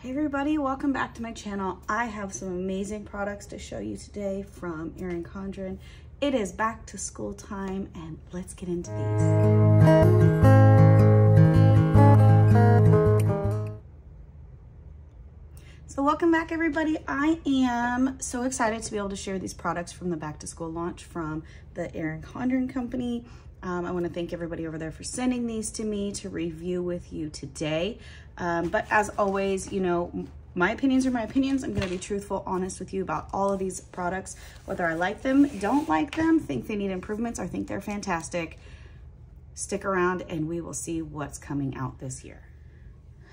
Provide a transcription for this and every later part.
Hey everybody, welcome back to my channel. I have some amazing products to show you today from Erin Condren. It is back to school time and let's get into these. So welcome back everybody. I am so excited to be able to share these products from the back to school launch from the Erin Condren company. I want to thank everybody over there for sending these to me to review with you today. But as always, you know, my opinions are my opinions. I'm going to be truthful, honest with you about all of these products, whether I like them, don't like them, think they need improvements, or think they're fantastic. Stick around and we will see what's coming out this year.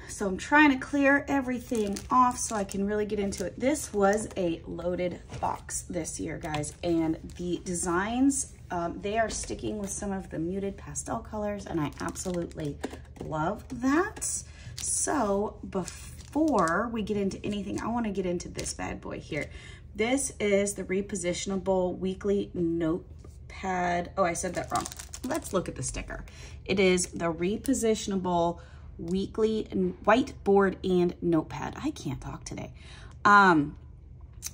So I'm trying to clear everything off so I can really get into it. This was a loaded box this year, guys, and the designs, they are sticking with some of the muted pastel colors, and I absolutely love that. So before we get into anything, I want to get into this bad boy here. This is the repositionable weekly notepad. Oh, I said that wrong. Let's look at the sticker. It is the repositionable weekly whiteboard and notepad. I can't talk today.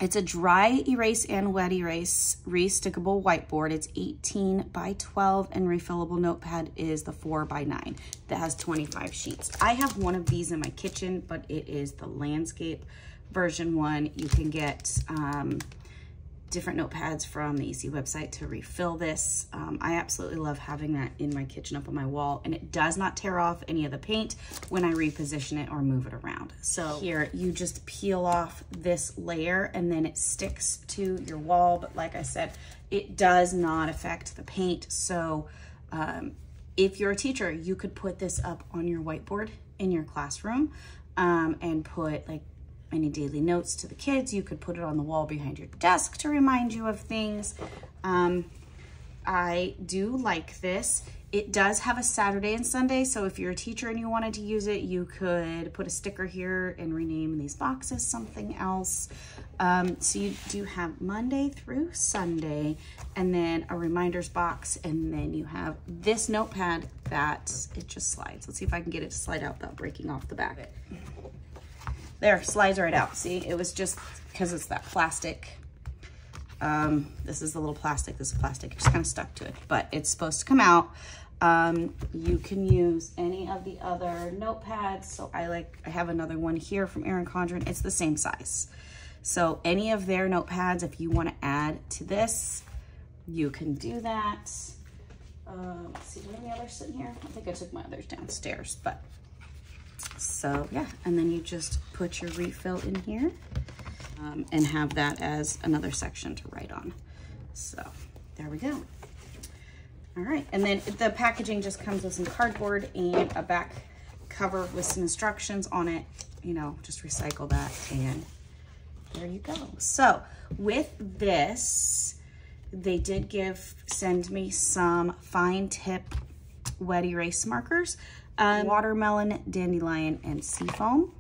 It's a dry erase and wet erase restickable whiteboard. It's 18 by 12 and refillable notepad is the 4 by 9 that has 25 sheets. I have one of these in my kitchen, but it is the landscape version one. You can get different notepads from the ECI website to refill this. I absolutely love having that in my kitchen up on my wall, and it does not tear off any of the paint when I reposition it or move it around. So here you just peel off this layer and then it sticks to your wall. But like I said, it does not affect the paint. So if you're a teacher, you could put this up on your whiteboard in your classroom and put like any daily notes to the kids. You could put it on the wall behind your desk to remind you of things. I do like this. It does have a Saturday and Sunday, so if you're a teacher and you wanted to use it, you could put a sticker here and rename these boxes something else. So you do have Monday through Sunday, and then a reminders box, and then you have this notepad that it just slides. Let's see if I can get it to slide out without breaking off the back. There, slides right out. See, it was just because it's that plastic. This is the little plastic, this plastic, it's kind of stuck to it, but it's supposed to come out. You can use any of the other notepads. So I have another one here from Erin Condren. It's the same size. So any of their notepads, if you want to add to this, you can do that. Let's see, do I have any others sitting here? I think I took my others downstairs, but so yeah, and then you just put your refill in here and have that as another section to write on. So there we go. All right, and then the packaging just comes with some cardboard and a back cover with some instructions on it. You know, just recycle that and there you go. So with this, they did send me some fine tip wet erase markers. Watermelon, dandelion, and seafoam.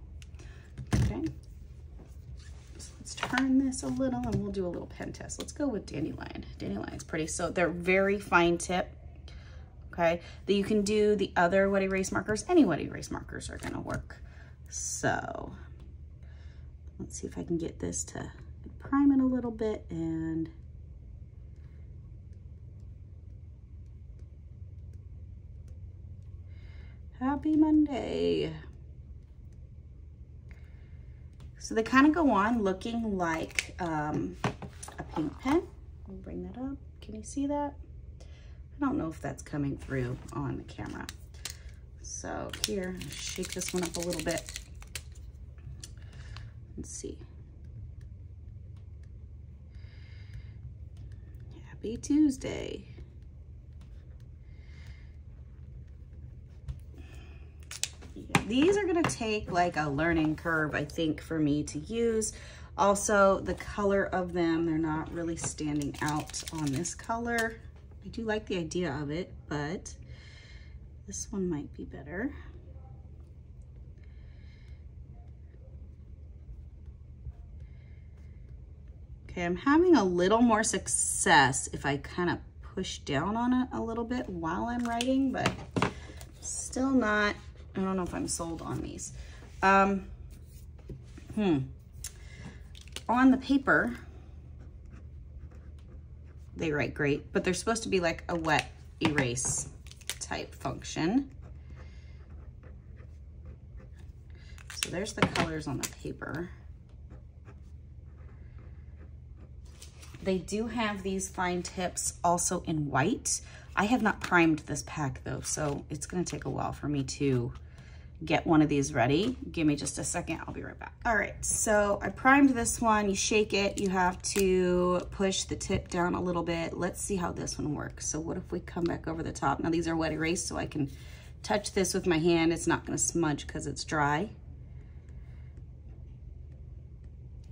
Okay, so let's turn this a little and we'll do a little pen test. Let's go with dandelion. Dandelion's pretty. So they're very fine tip. Okay, that you can do the other wet erase markers. Any wet erase markers are gonna work. So let's see if I can get this to prime it a little bit and happy Monday. So they kind of go on looking like a paint pen. I'll bring that up. Can you see that? I don't know if that's coming through on the camera. So here, shake this one up a little bit. Let's see. Happy Tuesday. These are gonna take like a learning curve, I think, for me to use. Also, the color of them, they're not really standing out on this color. I do like the idea of it, but this one might be better. Okay, I'm having a little more success if I kind of push down on it a little bit while I'm writing, but still not, I don't know if I'm sold on these. On the paper, they write great, but they're supposed to be like a wet erase type function. So there's the colors on the paper. They do have these fine tips also in white. I have not primed this pack though, so it's gonna take a while for me to get one of these ready. Give me just a second, I'll be right back. All right, so I primed this one. You shake it, you have to push the tip down a little bit. Let's see how this one works. So what if we come back over the top? Now these are wet erase, so I can touch this with my hand. It's not gonna smudge because it's dry.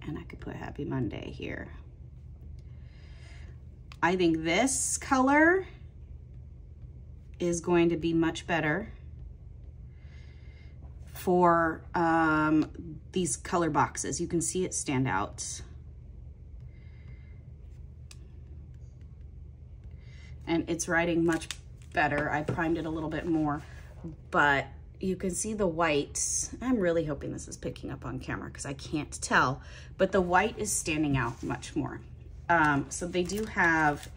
And I could put Happy Monday here. I think this color is going to be much better for these color boxes. You can see it stand out. And it's writing much better. I primed it a little bit more, but you can see the white. I'm really hoping this is picking up on camera because I can't tell, but the white is standing out much more. So they do have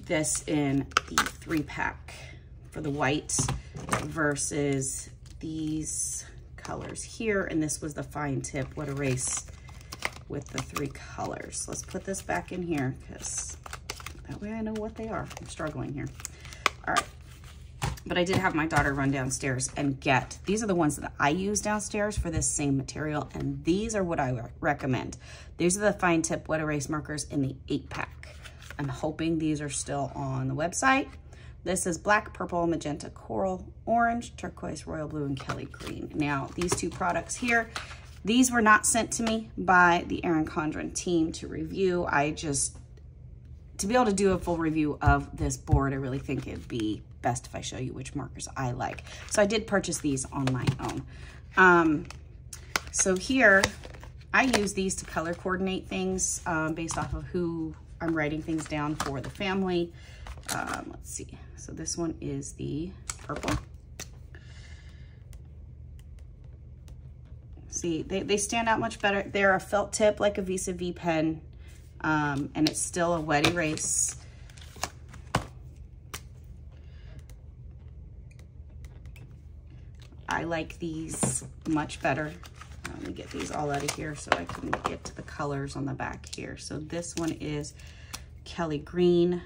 this in the 3-pack for the white versus these colors here. And this was the fine tip wet erase with the 3 colors. Let's put this back in here because that way I know what they are. I'm struggling here. All right. But I did have my daughter run downstairs and get, these are the ones that I use downstairs for this same material, and these are what I recommend. These are the fine tip wet erase markers in the 8-pack. I'm hoping these are still on the website. This is black, purple, magenta, coral, orange, turquoise, royal blue, and Kelly green. Now, these 2 products here, these were not sent to me by the Erin Condren team to review. To be able to do a full review of this board, I really think it'd be best if I show you which markers I like. So I did purchase these on my own. So here, I use these to color coordinate things based off of who I'm writing things down for the family. Let's see. So this one is the purple. See, they stand out much better. They're a felt tip like a Visa V pen, and it's still a wet erase. I like these much better. Let me get these all out of here so I can get to the colors on the back here. So this one is Kelly green.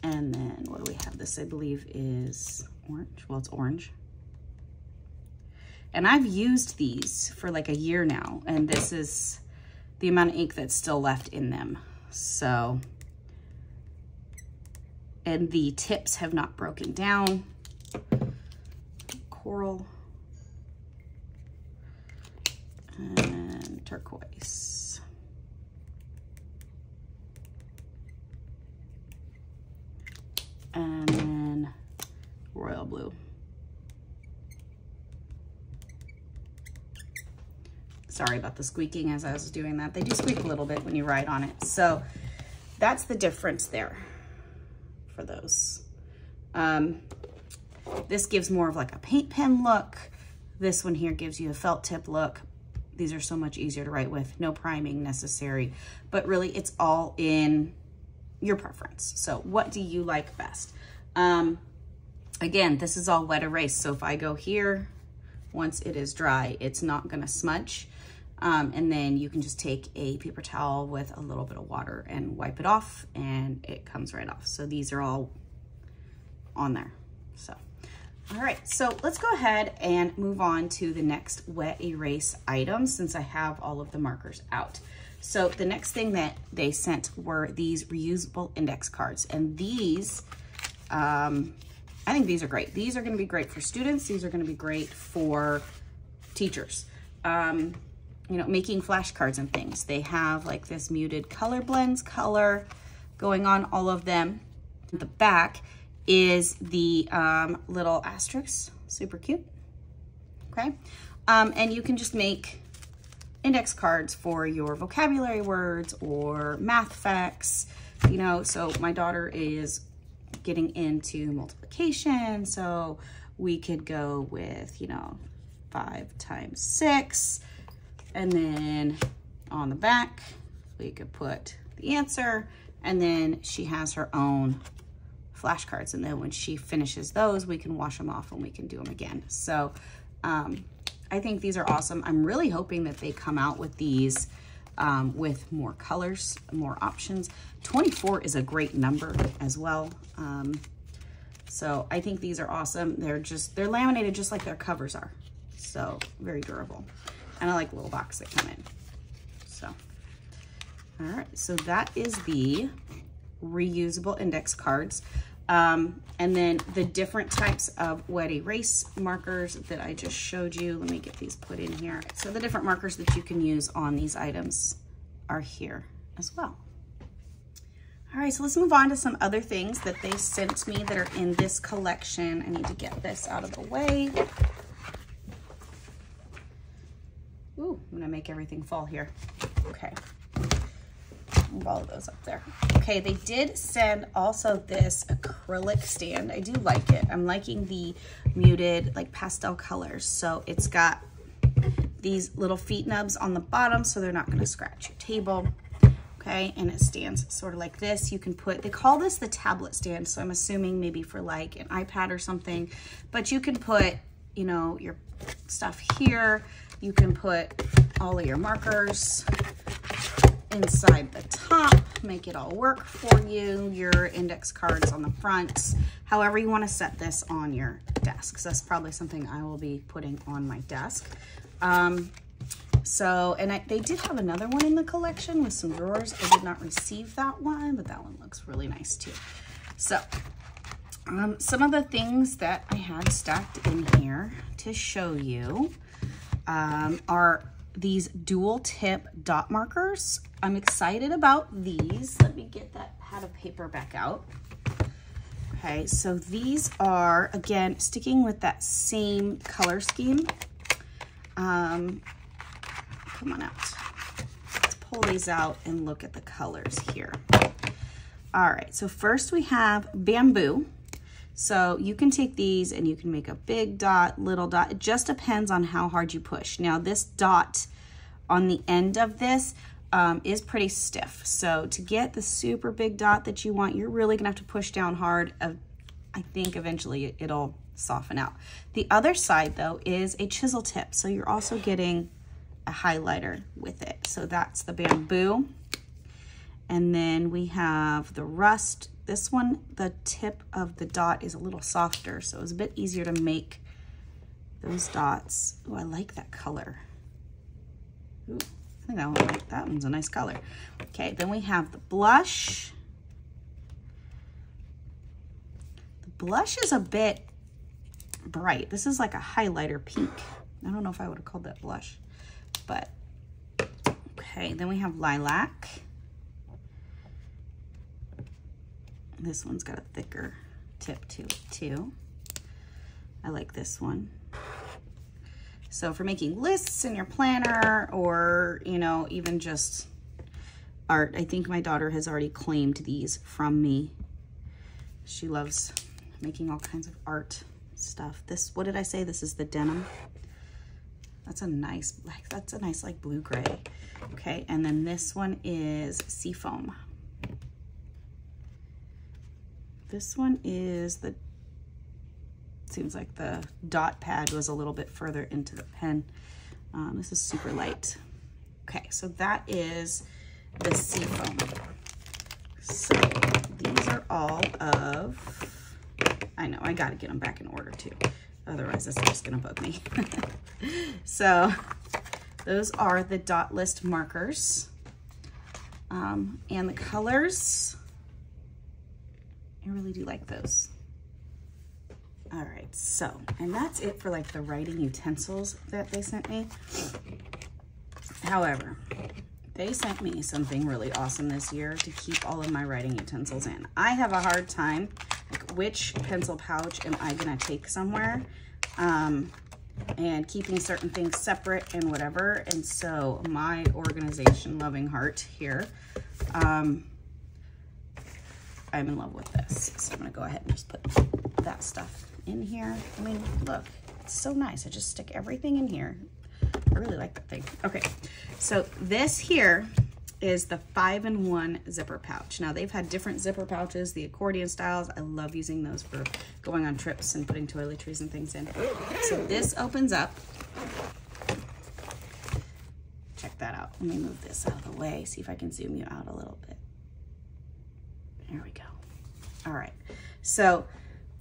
And then what do we have? This I believe is orange. Well, it's orange. And I've used these for like a year now, and this is the amount of ink that's still left in them. So, and the tips have not broken down. Coral and turquoise. And then royal blue. Sorry about the squeaking as I was doing that. They do squeak a little bit when you write on it. So that's the difference there for those. This gives more of like a paint pen look. This one here gives you a felt tip look. These are so much easier to write with, no priming necessary, but really it's all in your preference. So what do you like best? Again, this is all wet erase. So if I go here, once it is dry, it's not gonna smudge. And then you can just take a paper towel with a little bit of water and wipe it off and it comes right off. So these are all on there. So, all right, so let's go ahead and move on to the next wet erase item since I have all of the markers out. So the next thing that they sent were these reusable index cards. And these, I think these are great. These are gonna be great for students. These are gonna be great for teachers. You know, making flashcards and things. They have like this muted color blends color going on all of them. The back is the little asterisks, super cute, okay? And you can just make index cards for your vocabulary words or math facts, you know. So my daughter is getting into multiplication. So we could go with, you know, 5 times 6. And then on the back, we could put the answer. And then she has her own flashcards. And then when she finishes those, we can wash them off and we can do them again. So I think these are awesome. I'm really hoping that they come out with these with more colors, more options. 24 is a great number as well. So I think these are awesome. They're laminated just like their covers are. So very durable. And I like the little box that come in. So, all right. So that is the reusable index cards. And then the different types of wet erase markers that I just showed you. Let me get these put in here. So the different markers that you can use on these items are here as well. All right, so let's move on to some other things that they sent me that are in this collection. I need to get this out of the way. Ooh, I'm gonna make everything fall here. Okay, move all of those up there. Okay, they did send also this acrylic stand. I do like it. I'm liking the muted, like pastel colors. So it's got these little feet nubs on the bottom so they're not gonna scratch your table. Okay, and it stands sort of like this. You can put, they call this the tablet stand, so I'm assuming maybe for like an iPad or something, but you can put, you know, your stuff here. You can put all of your markers inside the top, make it all work for you, your index cards on the front, however you want to set this on your desk. So that's probably something I will be putting on my desk. They did have another one in the collection with some drawers. I did not receive that one, but that one looks really nice too. So some of the things that I had stacked in here to show you are these dual tip dot markers. I'm excited about these. Let me get that pad of paper back out. Okay, so these are, again, sticking with that same color scheme. Come on out. Let's pull these out and look at the colors here. All right, so first we have bamboo. So you can take these and you can make a big dot, little dot. It just depends on how hard you push. Now this dot on the end of this is pretty stiff. So to get the super big dot that you want, you're really gonna have to push down hard. I think eventually it'll soften out. The other side though is a chisel tip. So you're also getting a highlighter with it. So that's the bamboo. And then we have the rust. This one, the tip of the dot is a little softer, so it's a bit easier to make those dots. Oh, I like that color. Ooh, I think that one's a nice color. Okay, then we have the blush. The blush is a bit bright. This is like a highlighter pink. I don't know if I would have called that blush, but okay. Then we have lilac. This one's got a thicker tip to it too. I like this one. So for making lists in your planner or, you know, even just art, I think my daughter has already claimed these from me. She loves making all kinds of art stuff. This, what did I say? This is the denim. That's a nice like blue gray. Okay, and then this one is seafoam. This one is seems like the dot pad was a little bit further into the pen. This is super light. Okay, so that is the seafoam. So these are all of, I know, I gotta get them back in order too. Otherwise, this is just gonna bug me. So those are the dot list markers. And the colors, I really do like those. All right, so, and that's it for like the writing utensils that they sent me. However, they sent me something really awesome this year to keep all of my writing utensils in. I have a hard time, like, which pencil pouch am I gonna take somewhere? And keeping certain things separate and whatever. And so my organization loving heart here I'm in love with this. So I'm gonna go ahead and just put that stuff in here. I mean, look, it's so nice. I just stick everything in here. I really like that thing. Okay, so this here is the 5-in-1 zipper pouch. Now they've had different zipper pouches, the accordion styles. I love using those for going on trips and putting toiletries and things in. So this opens up. Check that out. Let me move this out of the way, see if I can zoom you out a little bit. There we go. All right, so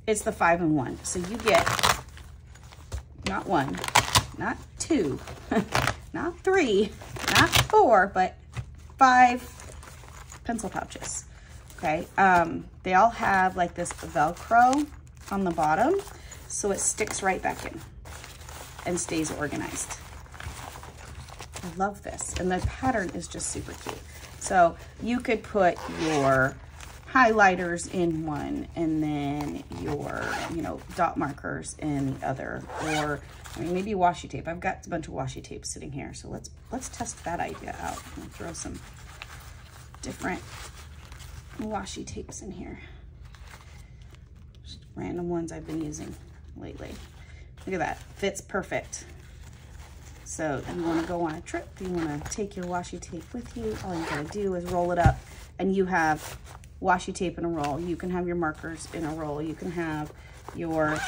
it's the 5-in-1. So you get not 1, not 2, not 3, not 4, but 5 pencil pouches, okay? They all have like this Velcro on the bottom, so it sticks right back in and stays organized. I love this, and the pattern is just super cute. So you could put your highlighters in one, and then your, you know, dot markers in the other, or I mean, maybe washi tape. I've got a bunch of washi tape sitting here, so let's test that idea out. I'm gonna throw some different washi tapes in here. Just random ones I've been using lately. Look at that, fits perfect. So you wanna go on a trip, you wanna take your washi tape with you, all you gotta do is roll it up, and you have washi tape in a roll. You can have your markers in a roll. You can have your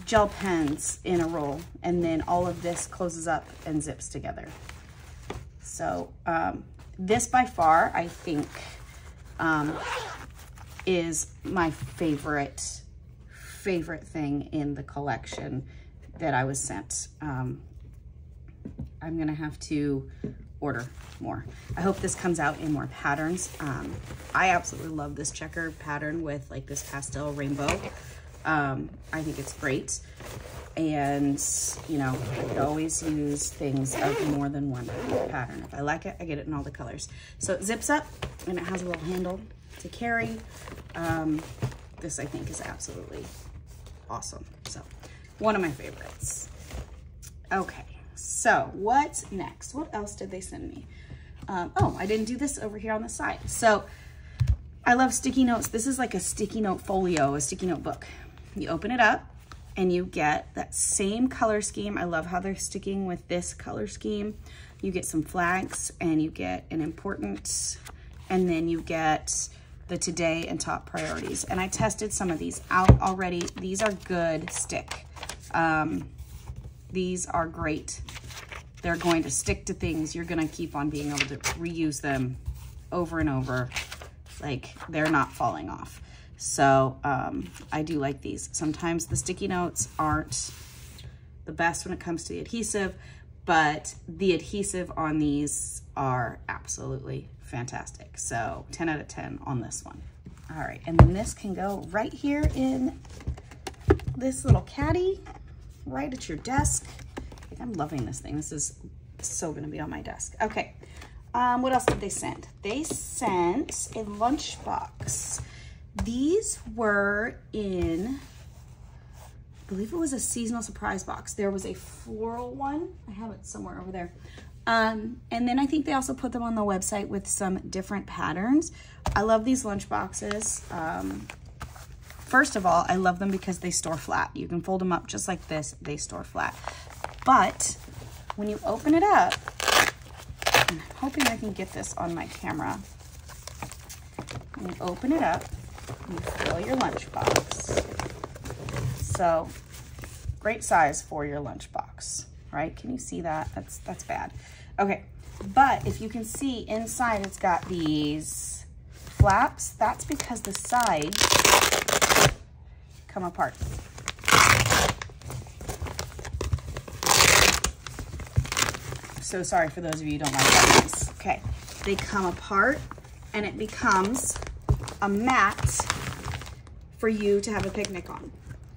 gel pens in a roll, and then all of this closes up and zips together. So this by far, I think, is my favorite thing in the collection that I was sent. I'm gonna have to order more. I hope this comes out in more patterns. I absolutely love this checker pattern with like this pastel rainbow. I think it's great. And, you know, I could always use things of more than one pattern. If I like it, I get it in all the colors. So it zips up, and it has a little handle to carry. This, I think, is absolutely awesome. So, one of my favorites. Okay, so what's next? What else did they send me? Oh, I didn't do this over here on the side. So, I love sticky notes. This is like a sticky note folio, a sticky note book. You open it up, and you get that same color scheme. I love how they're sticking with this color scheme. You get some flags, and you get an important, and then you get the today and top priorities. And I tested some of these out already. These are good stick. These are great. They're going to stick to things. You're gonna keep on being able to reuse them over and over. Like, they're not falling off. So I do like these. Sometimes the sticky notes aren't the best when it comes to the adhesive, but the adhesive on these are absolutely fantastic. So 10 out of 10 on this one. All right, and then this can go right here in this little caddy, right at your desk. I'm loving this thing. This is so gonna be on my desk. Okay, what else did they send? They sent a lunchbox. These were in, I believe it was a seasonal surprise box. There was a floral one. I have it somewhere over there. And then I think they also put them on the website with some different patterns. I love these lunch boxes. First of all, I love them because they store flat. You can fold them up just like this. They store flat. But when you open it up, I'm hoping I can get this on my camera. When you open it up, you fill your lunchbox. So, great size for your lunchbox, right? Can you see that? That's bad. Okay, but if you can see inside, it's got these flaps. That's because the sides come apart. So sorry for those of you who don't like that. Okay, they come apart, and it becomes a mat for you to have a picnic on,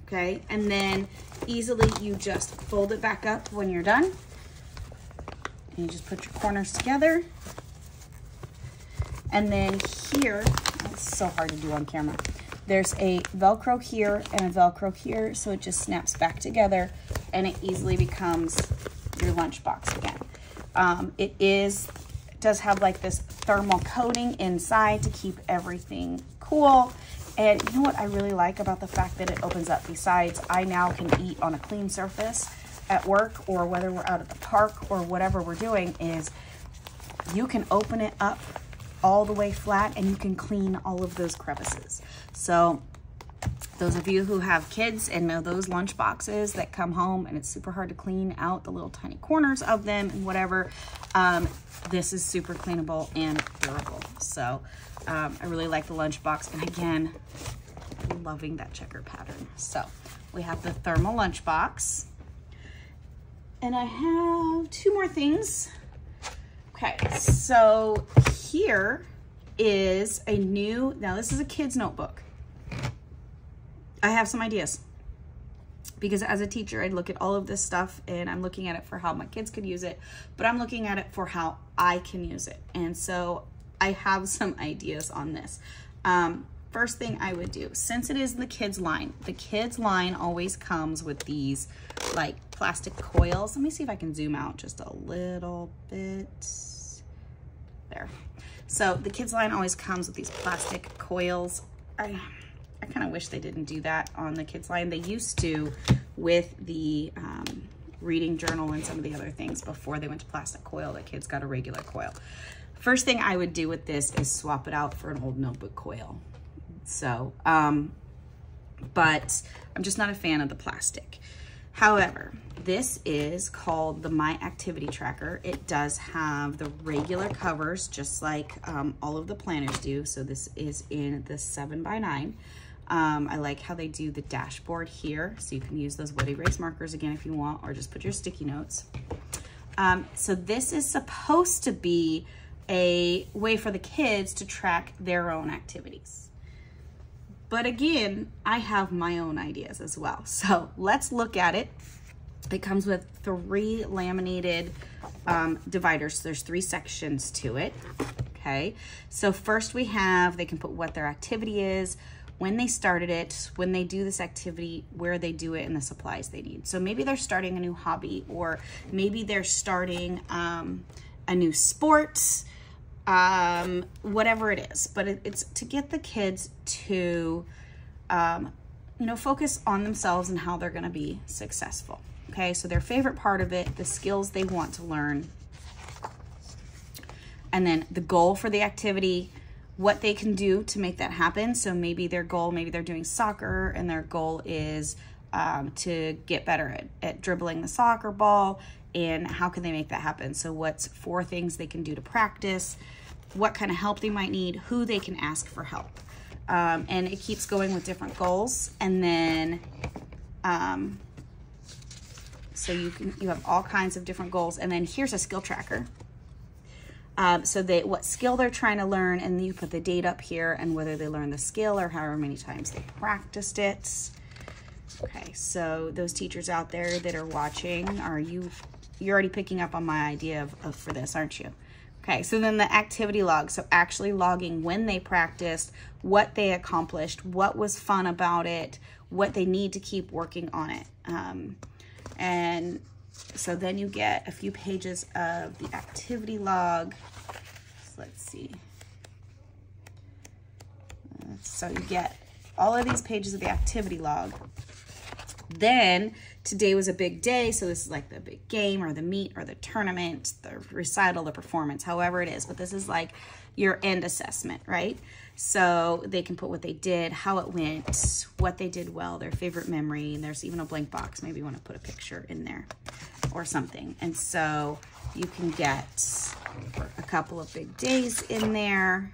okay? And then easily you just fold it back up when you're done. And you just put your corners together. And then here, it's so hard to do on camera. There's a Velcro here and a Velcro here, so it just snaps back together and it easily becomes your lunchbox again. It is does have like this thermal coating inside to keep everything cool. And you know what I really like about the fact that it opens up? Besides, I now can eat on a clean surface at work, or whether we're out at the park or whatever we're doing, is you can open it up all the way flat and you can clean all of those crevices. So those of you who have kids and know those lunch boxes that come home and it's super hard to clean out the little tiny corners of them and whatever, this is super cleanable and durable. So I really like the lunch box. And again, loving that checker pattern. So we have the thermal lunch box. And I have two more things. Okay, so here is a new, now this is a kid's notebook. I have some ideas because as a teacher, I'd look at all of this stuff and I'm looking at it for how my kids could use it, but I'm looking at it for how I can use it. And so I have some ideas on this. First thing I would do, since it is the kids line always comes with these like plastic coils. Let me see if I can zoom out just a little bit. There. So the kids line always comes with these plastic coils. I kind of wish they didn't do that on the kids line. They used to with the reading journal and some of the other things before they went to plastic coil. The kids got a regular coil. First thing I would do with this is swap it out for an old notebook coil. So, but I'm just not a fan of the plastic. However, this is called the My Activity Tracker. It does have the regular covers, just like all of the planners do. So this is in the 7x9. I like how they do the dashboard here. So you can use those wet erase markers again if you want, or just put your sticky notes. So this is supposed to be a way for the kids to track their own activities. But again, I have my own ideas as well. So let's look at it. It comes with 3 laminated dividers. So there's 3 sections to it, okay? So first we have, they can put what their activity is, when they started it, when they do this activity, where they do it, and the supplies they need. So maybe they're starting a new hobby, or maybe they're starting a new sport, whatever it is, but it's to get the kids to, you know, focus on themselves and how they're going to be successful. Okay. So their favorite part of it, the skills they want to learn, and then the goal for the activity, what they can do to make that happen. So maybe their goal, maybe they're doing soccer and their goal is, to get better at dribbling the soccer ball, and how can they make that happen? So what's 4 things they can do to practice, what kind of help they might need, who they can ask for help. And it keeps going with different goals. And then, so you have all kinds of different goals. And then here's a skill tracker. So what skill they're trying to learn, and you put the date up here and whether they learned the skill or however many times they practiced it. Okay, so those teachers out there that are watching, you're already picking up on my idea for this, aren't you? Okay, so then the activity log. So actually logging when they practiced, what they accomplished, what was fun about it, what they need to keep working on it. And so then you get a few pages of the activity log. So let's see. So you get all of these pages of the activity log. Then today was a big day. So this is like the big game or the meet or the tournament, the recital, the performance, however it is. But this is like your end assessment, right? So they can put what they did, how it went, what they did well, their favorite memory. And there's even a blank box. Maybe you want to put a picture in there or something. And so you can get a couple of big days in there.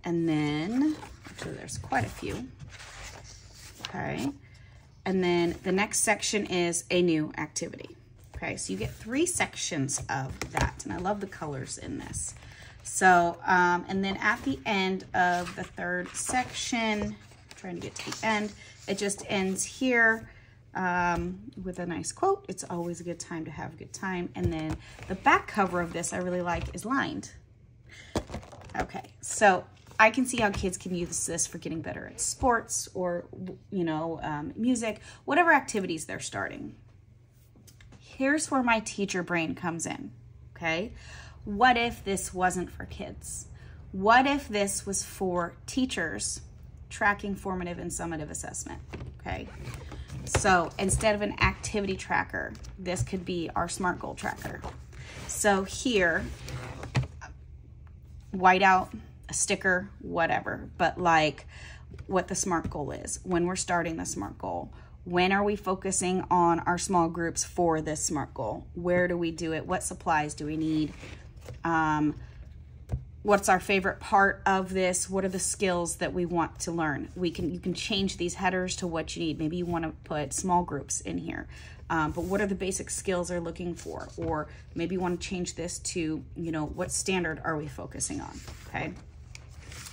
And then, actually there's quite a few. Okay. And then the next section is a new activity. Okay. So you get 3 sections of that. And I love the colors in this. So, and then at the end of the 3rd section, trying to get to the end, it just ends here with a nice quote. It's always a good time to have a good time. And then the back cover of this I really like is lined. Okay. So I can see how kids can use this for getting better at sports or, you know, music, whatever activities they're starting. Here's where my teacher brain comes in. okay? What if this wasn't for kids? What if this was for teachers tracking formative and summative assessment, okay? So instead of an activity tracker, this could be our SMART goal tracker. So here, white out, a sticker, whatever, but like what the SMART goal is, when we're starting the SMART goal, when are we focusing on our small groups for this SMART goal? Where do we do it? What supplies do we need? What's our favorite part of this? What are the skills that we want to learn? You can change these headers to what you need. Maybe you want to put small groups in here. But what are the basic skills they're looking for? Or maybe you want to change this to, you know, what standard are we focusing on, okay?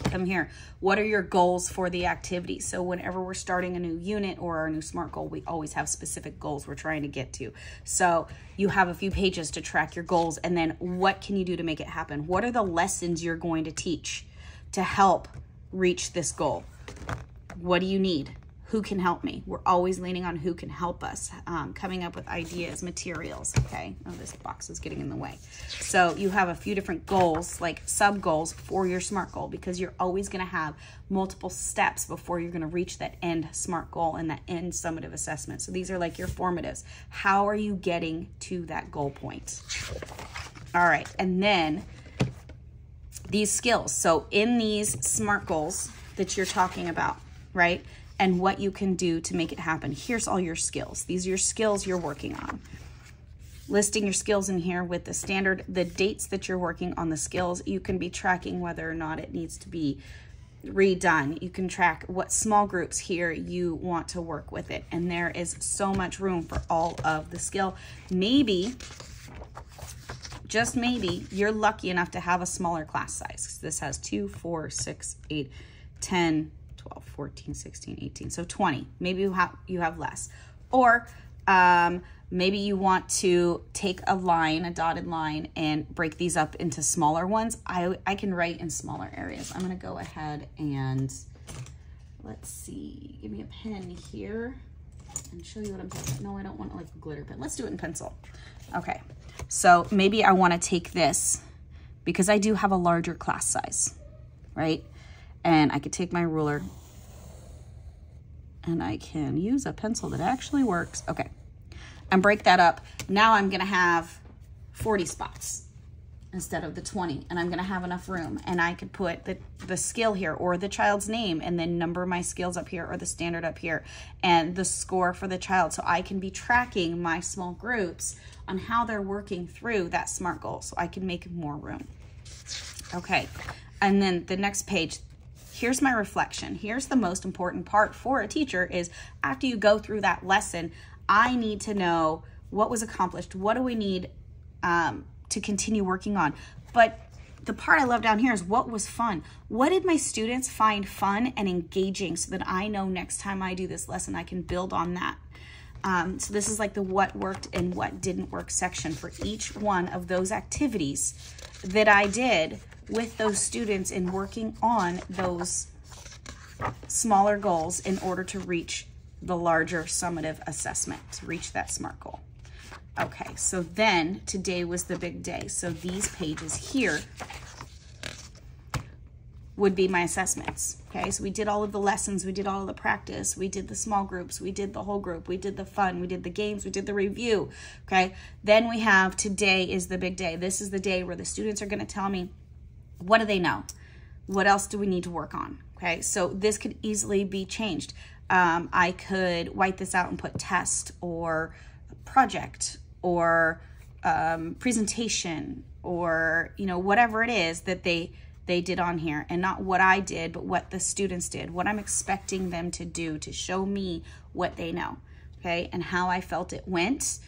Come here. What are your goals for the activity? So whenever we're starting a new unit or our new SMART goal, we always have specific goals we're trying to get to. So you have a few pages to track your goals, and then what can you do to make it happen? What are the lessons you're going to teach to help reach this goal? What do you need? Who can help me? We're always leaning on who can help us, coming up with ideas, materials, okay? Oh, this box is getting in the way. So you have a few different goals, like sub-goals for your SMART goal, because you're always gonna have multiple steps before you're gonna reach that end SMART goal and that end summative assessment. So these are like your formatives. How are you getting to that goal point? All right, and then these skills. So in these SMART goals that you're talking about, right? And what you can do to make it happen. Here's all your skills. These are your skills you're working on. Listing your skills in here with the standard, the dates that you're working on the skills. You can be tracking whether or not it needs to be redone. You can track what small groups here you want to work with it. And there is so much room for all of the skill. Maybe, just maybe, you're lucky enough to have a smaller class size. This has 2, 4, 6, 8, 10, 12, 14, 16, 18, so 20. Maybe you have less. Or maybe you want to take a line, a dotted line, and break these up into smaller ones. I can write in smaller areas. I'm gonna go ahead and, let's see, give me a pen here and show you what I'm talking about. No, I don't want like a glitter pen. Let's do it in pencil. Okay, so maybe I wanna take this because I do have a larger class size, right? And I could take my ruler and I can use a pencil that actually works. Okay, and break that up. Now I'm gonna have 40 spots instead of the 20, and I'm gonna have enough room, and I could put the skill here or the child's name and then number my skills up here or the standard up here and the score for the child, so I can be tracking my small groups on how they're working through that SMART goal so I can make more room. Okay, and then the next page, here's my reflection. Here's the most important part for a teacher is after you go through that lesson, I need to know what was accomplished. What do we need to continue working on? But the part I love down here is what was fun. What did my students find fun and engaging so that I know next time I do this lesson, I can build on that. So this is like the what worked and what didn't work section for each one of those activities that I did with those students in working on those smaller goals in order to reach the larger summative assessment, to reach that SMART goal. Okay, so then today was the big day. So these pages here would be my assessments. Okay, so we did all of the lessons, we did all of the practice, we did the small groups, we did the whole group, we did the fun, we did the games, we did the review. Okay, then we have today is the big day. This is the day where the students are going to tell me, what do they know? What else do we need to work on? Okay, so this could easily be changed. I could white this out and put test or project or presentation or, you know, whatever it is that they did on here, and not what I did, but what the students did, what I'm expecting them to do to show me what they know, okay, and how I felt it went,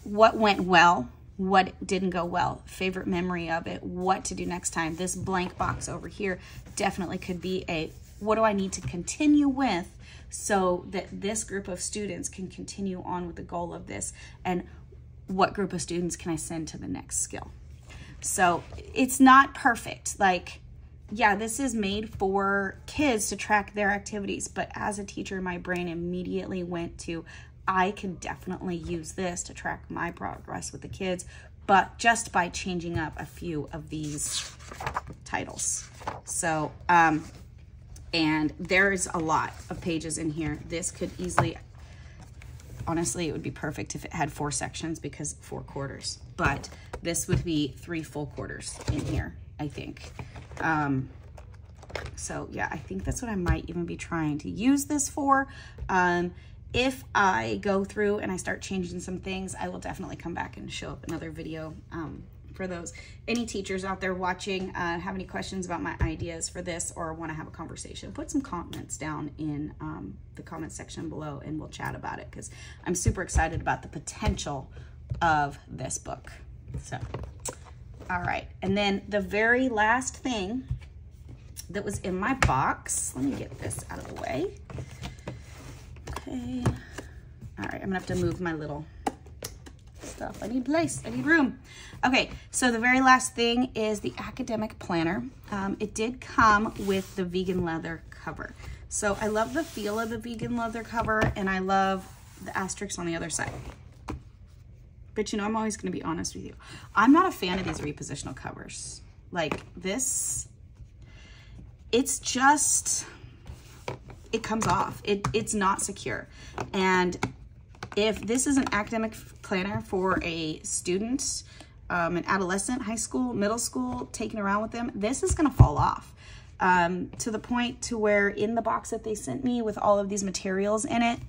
what went well, what didn't go well, favorite memory of it, what to do next time. This blank box over here definitely could be a, what do I need to continue with so that this group of students can continue on with the goal of this, and what group of students can I send to the next skill? So it's not perfect. Like, yeah, this is made for kids to track their activities, but as a teacher, my brain immediately went to, I can definitely use this to track my progress with the kids, but just by changing up a few of these titles. So, and there's a lot of pages in here. This could easily, honestly, it would be perfect if it had 4 sections because 4 quarters, but this would be 3 full quarters in here, I think. So yeah, I think that's what I might even be trying to use this for. If I go through and I start changing some things, I will definitely come back and show up another video for those. Any teachers out there watching have any questions about my ideas for this or want to have a conversation, put some comments down in the comment section below and we'll chat about it, because I'm super excited about the potential of this book. So, all right. And then the very last thing that was in my box, let me get this out of the way. Okay. All right, I'm gonna have to move my little stuff. I need place, I need room. Okay, so the very last thing is the academic planner. It did come with the vegan leather cover. So I love the feel of the vegan leather cover and I love the asterisks on the other side. But you know, I'm always gonna be honest with you. I'm not a fan of these repositional covers. Like this, it's just, it comes off. It's not secure. And if this is an academic planner for a student, an adolescent, high school, middle school, taking around with them, this is gonna fall off. To the point to where in the box that they sent me with all of these materials in it,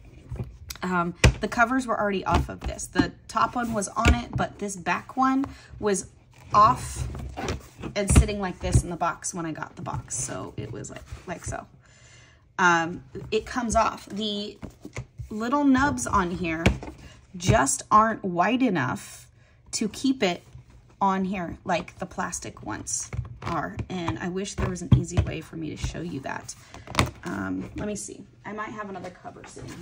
the covers were already off of this. The top one was on it, but this back one was off and sitting like this in the box when I got the box. So it was like so. It comes off. The little nubs on here just aren't wide enough to keep it on here like the plastic ones are. And I wish there was an easy way for me to show you that. Let me see. I might have another cover sitting here.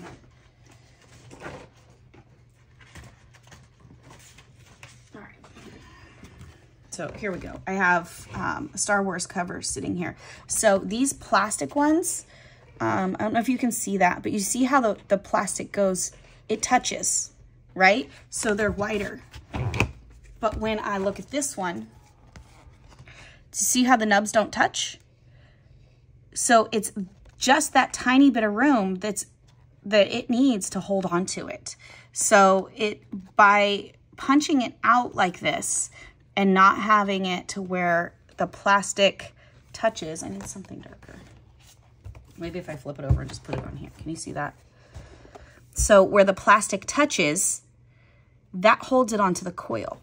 All right. So here we go. I have a Star Wars cover sitting here. So these plastic ones, I don't know if you can see that, but you see how the plastic goes, it touches, right? So they're wider. But when I look at this one, see how the nubs don't touch? So it's just that tiny bit of room that it needs to hold on to it. So by punching it out like this and not having it to where the plastic touches, I need something darker. Maybe if I flip it over and just put it on here. Can you see that? So where the plastic touches, that holds it onto the coil.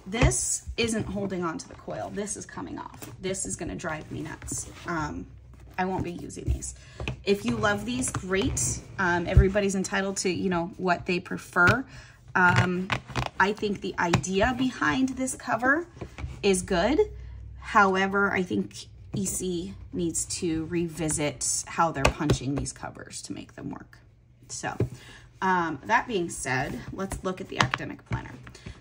This isn't holding onto the coil. This is coming off. This is gonna drive me nuts. I won't be using these. If you love these, great. Everybody's entitled to, you know, what they prefer. I think the idea behind this cover is good. However, I think EC needs to revisit how they're punching these covers to make them work. So that being said, let's look at the academic planner.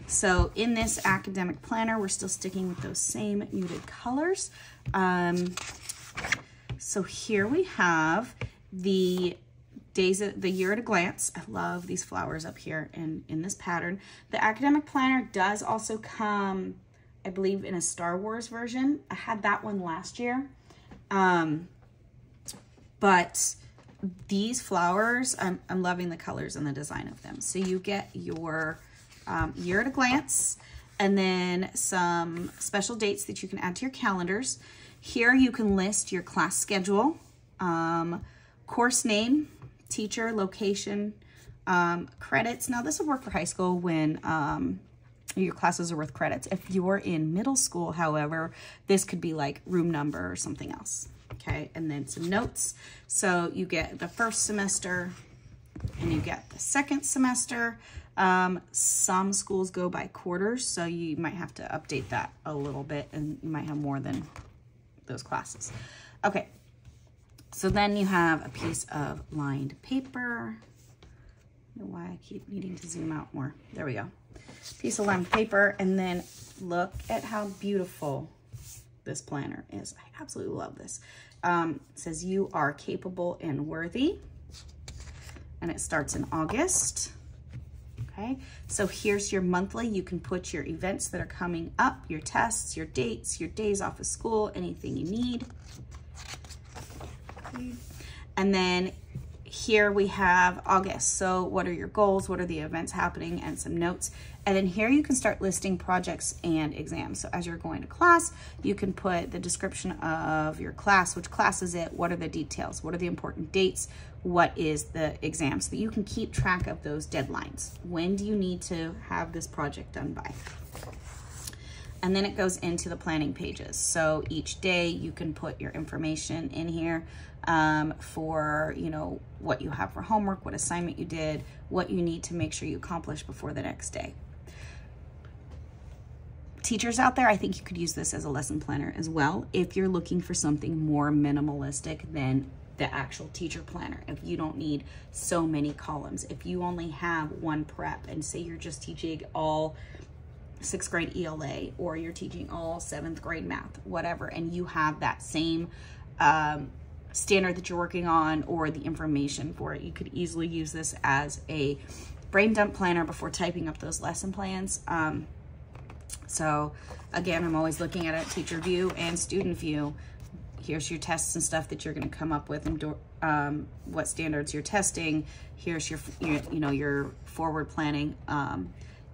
So in this academic planner, we're still sticking with those same muted colors. So here we have the year at a glance. I love these flowers up here and in this pattern. The academic planner does also come, I believe, in a Star Wars version. I had that one last year. But these flowers, I'm loving the colors and the design of them. So you get your year at a glance and then some special dates that you can add to your calendars. Here you can list your class schedule, course name, teacher, location, credits. Now this would work for high school when your classes are worth credits. If you're in middle school, however, this could be like room number or something else. Okay, and then some notes. So you get the first semester and you get the second semester. Some schools go by quarters, so you might have to update that a little bit and you might have more than those classes. Okay, so then you have a piece of lined paper. I don't know why I keep needing to zoom out more. There we go. Piece of lined paper, and then look at how beautiful this planner is. I absolutely love this. It says you are capable and worthy, and it starts in August. Okay, so here's your monthly. You can put your events that are coming up, your tests, your dates, your days off of school, anything you need. Okay. And then here we have August. So what are your goals? What are the events happening? And some notes. And then here you can start listing projects and exams. So as you're going to class, you can put the description of your class, which class is it? What are the details? What are the important dates? What is the exam? So that you can keep track of those deadlines. When do you need to have this project done by? And then it goes into the planning pages. So each day you can put your information in here for, you know, what you have for homework, what assignment you did, what you need to make sure you accomplish before the next day. Teachers out there, I think you could use this as a lesson planner as well if you're looking for something more minimalistic than the actual teacher planner. If you don't need so many columns, if you only have one prep and say you're just teaching all 6th grade ELA or you're teaching all 7th grade math, whatever, and you have that same standard that you're working on or the information for it, you could easily use this as a brain dump planner before typing up those lesson plans. So again, I'm always looking at a teacher view and student view. Here's your tests and stuff that you're going to come up with and what standards you're testing. Here's your you know, your forward planning.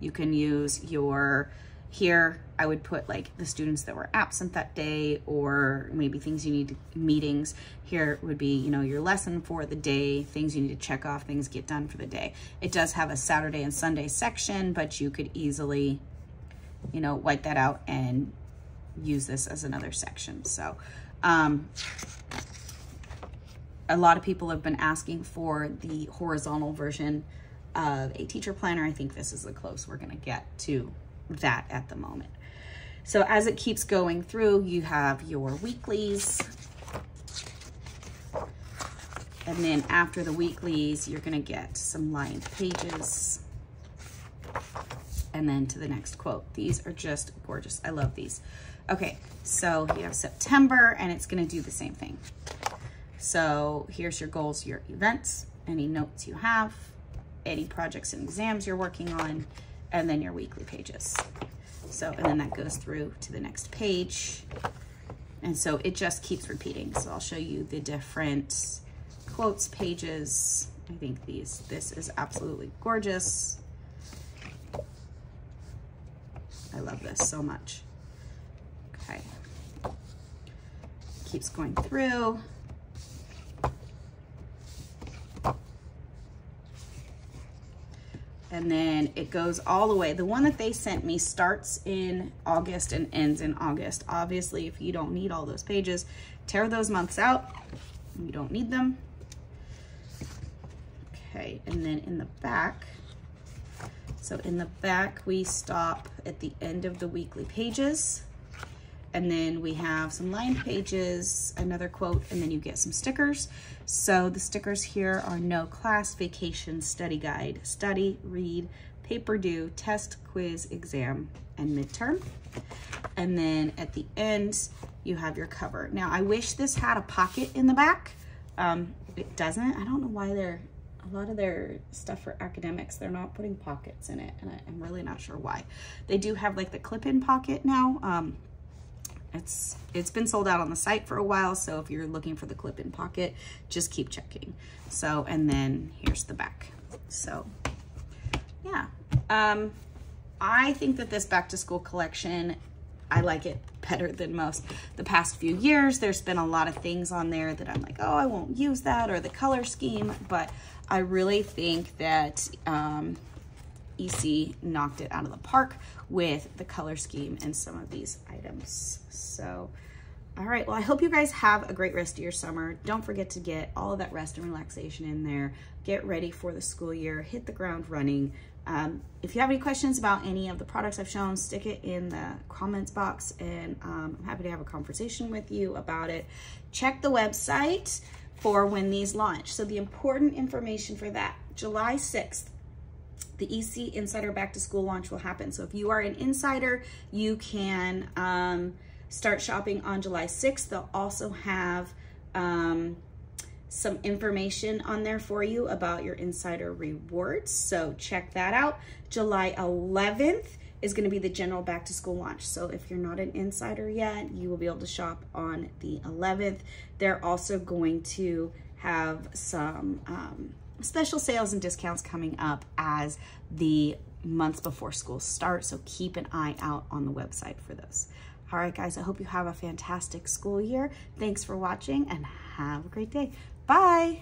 You can use your, here I would put like the students that were absent that day or maybe things you need, meetings. Here would be, you know, your lesson for the day, things you need to check off, things get done for the day. It does have a Saturday and Sunday section, but you could easily, you know, wipe that out and use this as another section. So a lot of people have been asking for the horizontal version of a teacher planner. I think this is the close we're gonna get to that at the moment. So as it keeps going through, you have your weeklies. And then after the weeklies, you're gonna get some lined pages. And then to the next quote. These are just gorgeous. I love these. Okay, so you have September and it's gonna do the same thing. So here's your goals, your events, any notes you have, any projects and exams you're working on, and then your weekly pages. So, and then that goes through to the next page. And so it just keeps repeating. So I'll show you the different quotes pages. I think this is absolutely gorgeous. I love this so much. Okay. Keeps going through. And then it goes all the way. The one that they sent me starts in August and ends in August. Obviously, if you don't need all those pages, tear those months out. You don't need them. Okay, and then in the back, so in the back, we stop at the end of the weekly pages. And then we have some lined pages, another quote, and then you get some stickers. So the stickers here are no class, vacation, study guide, study, read, paper due, test, quiz, exam, and midterm. And then at the end, you have your cover. Now, I wish this had a pocket in the back. It doesn't. I don't know why a lot of their stuff for academics, they're not putting pockets in it, and I'm really not sure why. They do have like the clip-in pocket now. It's been sold out on the site for a while, so if you're looking for the clip-in pocket, just keep checking. So, and then here's the back. So, yeah. I think that this back to school collection, I like it better than most. The past few years, there's been a lot of things on there that I'm like, oh, I won't use that, or the color scheme, but I really think that EC knocked it out of the park with the color scheme and some of these items. So, all right, well, I hope you guys have a great rest of your summer. Don't forget to get all of that rest and relaxation in there. Get ready for the school year, hit the ground running. If you have any questions about any of the products I've shown, stick it in the comments box, and I'm happy to have a conversation with you about it. Check the website for when these launch. So the important information for that, July 6th, the EC Insider Back to School launch will happen. So if you are an insider, you can start shopping on July 6th. They'll also have some information on there for you about your insider rewards. So check that out. July 11th is going to be the general back to school launch. So if you're not an insider yet, you will be able to shop on the 11th. They're also going to have some special sales and discounts coming up as the months before school start. So keep an eye out on the website for those. All right, guys, I hope you have a fantastic school year. Thanks for watching and have a great day. Bye.